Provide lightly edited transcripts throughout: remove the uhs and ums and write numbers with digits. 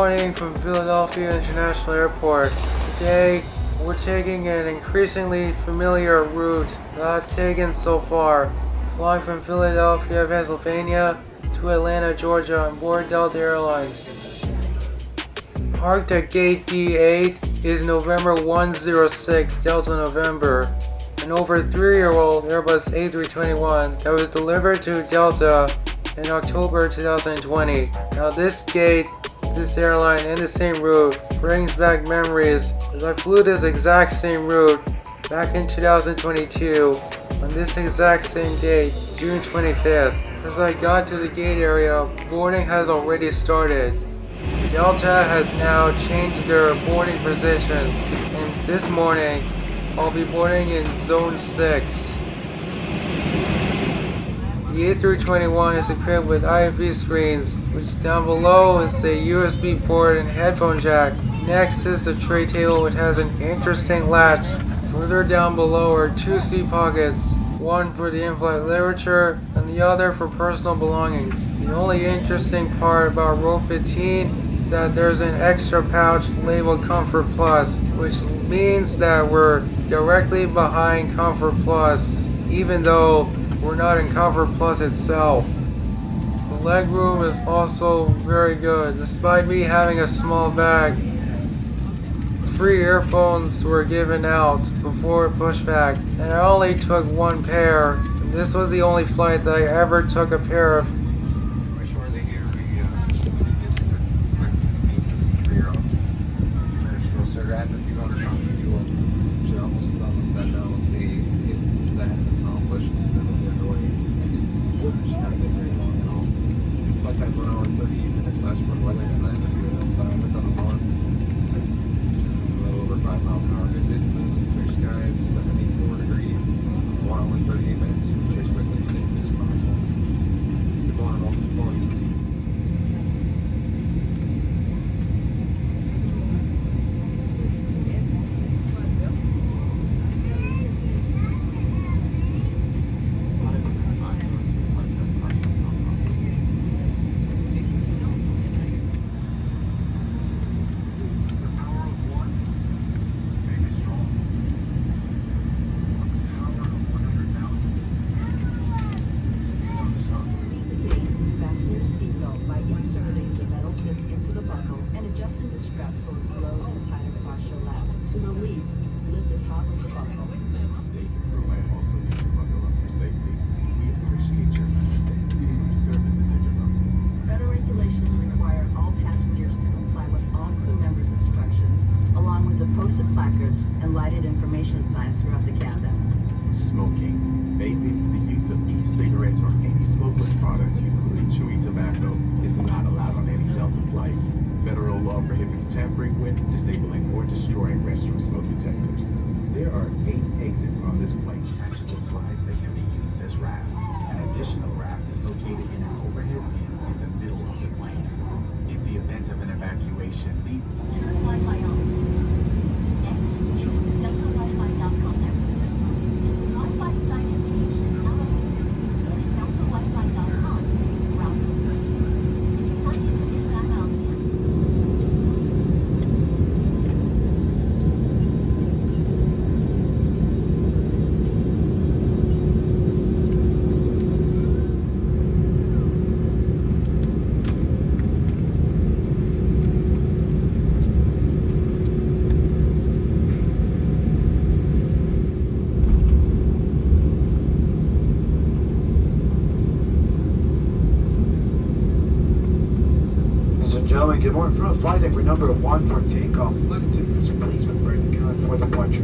morning from Philadelphia International Airport. Today, we're taking an increasingly familiar route that I've taken so far, flying from Philadelphia, Pennsylvania to Atlanta, Georgia on board Delta Airlines. Parked at Gate D8 is November 106 Delta November, an over 3-year-old Airbus A321 that was delivered to Delta in October 2020. Now this airline and the same route brings back memories as I flew this exact same route back in 2022 on this exact same date, June 25th. As I got to the gate area, boarding has already started. Delta has now changed their boarding positions, and this morning I'll be boarding in Zone 6. The A321 is equipped with IFB screens, which down below is the USB port and headphone jack. Next is the tray table, which has an interesting latch. Further down below are 2 seat pockets, one for the in-flight literature and the other for personal belongings. The only interesting part about row 15 is that there's an extra pouch labeled Comfort Plus, which means that we're directly behind Comfort Plus, even though we're not in Comfort Plus itself. The legroom is also very good. Despite me having a small bag, free earphones were given out before Pushback, and I only took one pair. This was the only flight that I ever took a pair of. And lighted information signs throughout the cabin. Smoking, vaping, the use of e-cigarettes or any smokeless product, including chewing tobacco, is not allowed on any Delta flight. Federal law prohibits tampering with, disabling, or destroying restroom smoke detectors. There are 8 exits on this plane. Detachable slides that can be used as rafts. An additional raft is located in an overhead bin in the middle of the plane. In the event of an evacuation, Turn Wi-Fi on. Choose the DeltaWiFi.com network. The Wi-Fi sign-in page does not appear. Go to DeltaWiFi.com using the browser. Sign in with your SkyMiles account. Gentlemen, good morning. From flight deck, we're number 1 for takeoff. Look to this, please, with break gun for departure.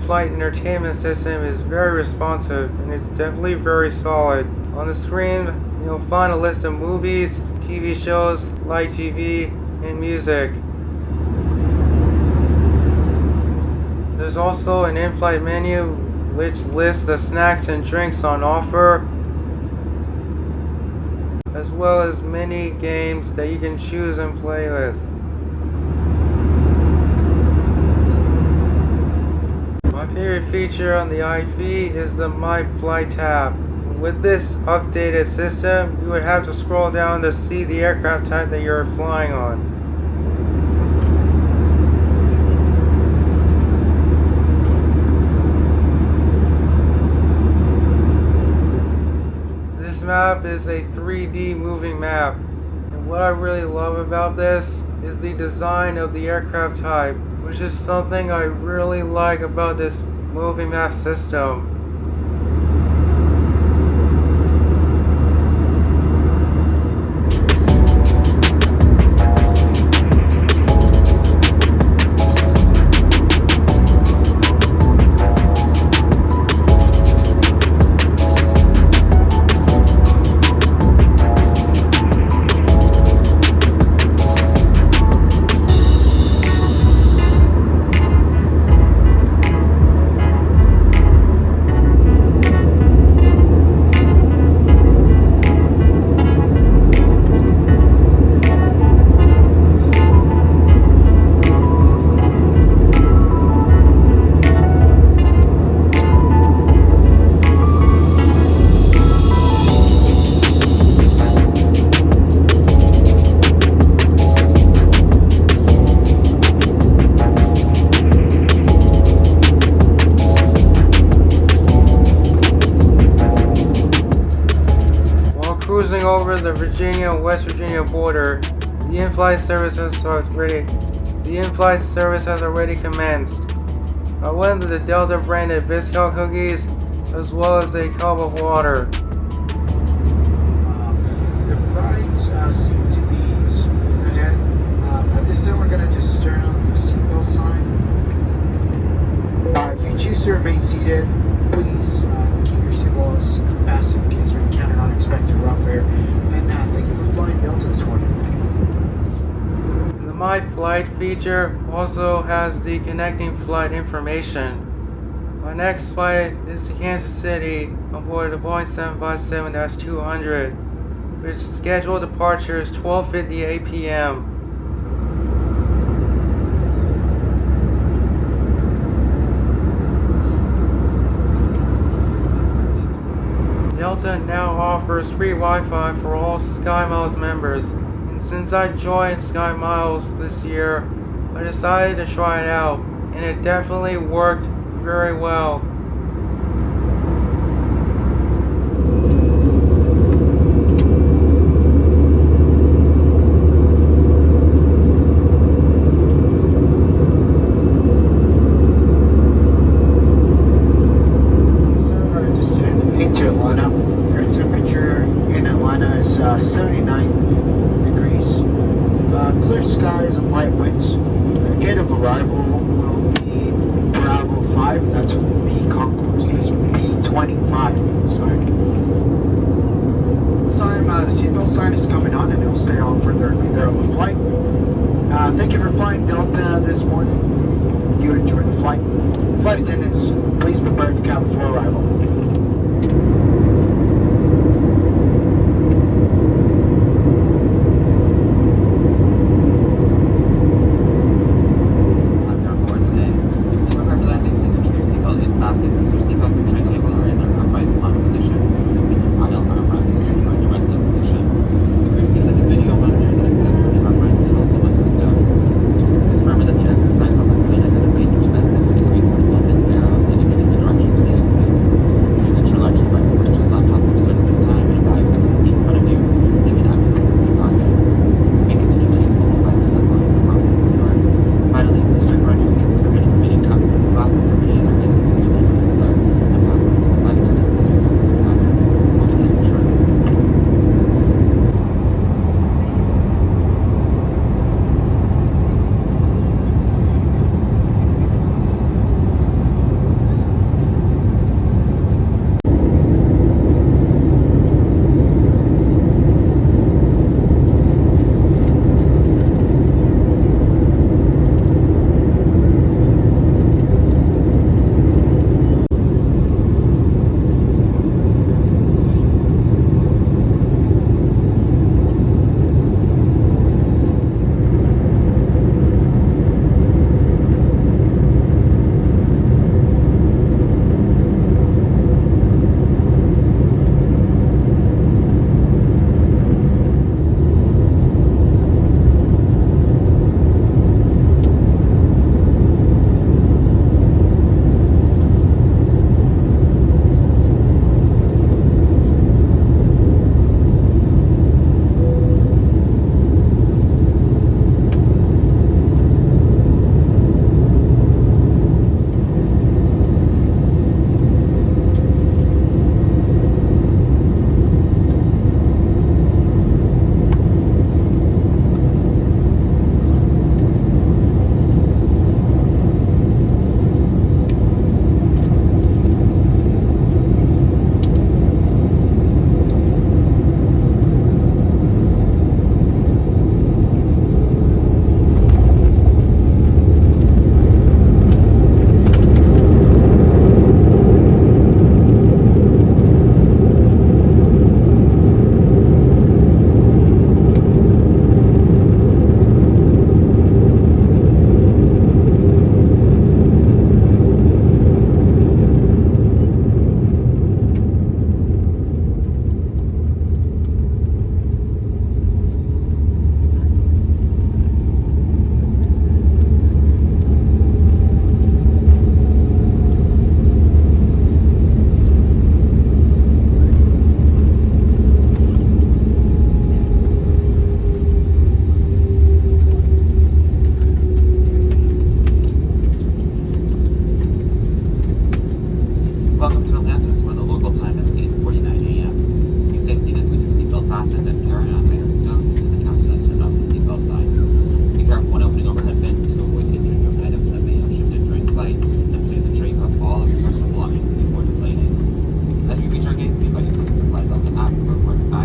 in-flight entertainment system is very responsive and it's definitely very solid. On the screen, you'll find a list of movies, TV shows, light TV, and music. There's also an in-flight menu which lists the snacks and drinks on offer, as well as many games that you can choose and play with. My favorite feature on the IV is the My Flight tab. With this updated system, you would have to scroll down to see the aircraft type that you're flying on. This map is a 3D moving map, and what I really love about this is the design of the aircraft type, which is something I really like about this moving map system. Cruising over the Virginia and West Virginia border, the in-flight service has already commenced. I went into the Delta branded Biscuit cookies as well as a cup of water. The rides seem to be smooth ahead. At this time, we're going to just turn on the seatbelt sign. If you choose to remain seated, please keep your seatbelts fastened in case we encounter unexpected rough air. And thank you for flying Delta this morning. The My Flight feature also has the connecting flight information. My next flight is to Kansas City on board the Boeing 757-200, which scheduled departure is 12:58 p.m. Delta now offers free Wi-Fi for all SkyMiles members, and since I joined SkyMiles this year, I decided to try it out, and it definitely worked very well. Into Atlanta. Air temperature in Atlanta is 79 degrees. Clear skies and light winds. The gate of arrival will be Bravo 5. That's B concourse. That's B25. Sorry. The seatbelt sign is coming on and it will stay on for the remainder of the flight. Thank you for flying Delta this morning. You enjoyed the flight. Flight attendants, please prepare the cabin for arrival.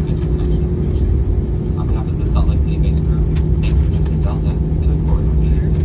package is an extra. On behalf of the Salt Lake City-based crew, thank you for choosing Delta. We look forward to seeing you soon.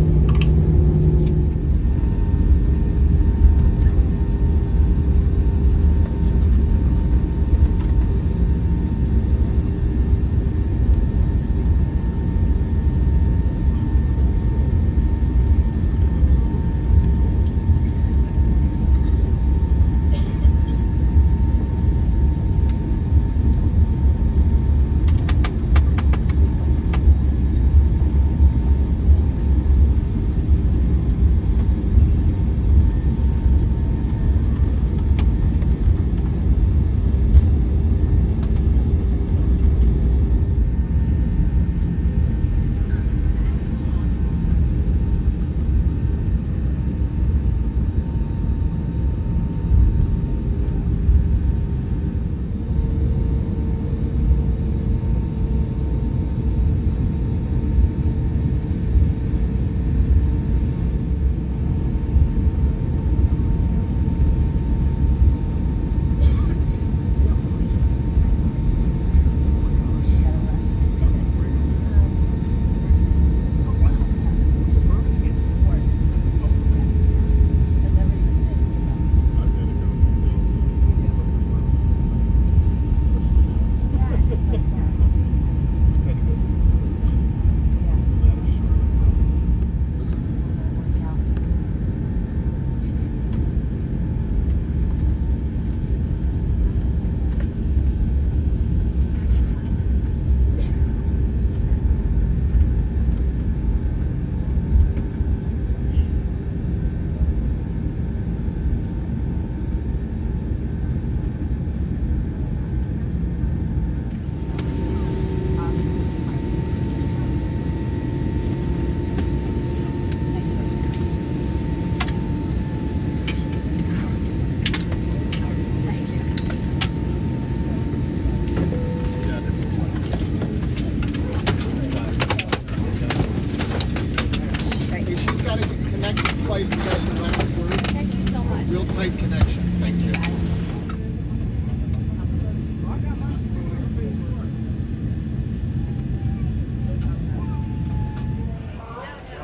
She's got a connected flight if you guys can let her through. Thank you so much. Real tight connection. Thank you.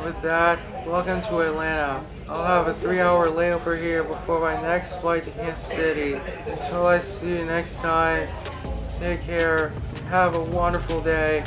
With that, welcome to Atlanta. I'll have a 3-hour layover here before my next flight to Kansas City. Until I see you next time, take care and have a wonderful day.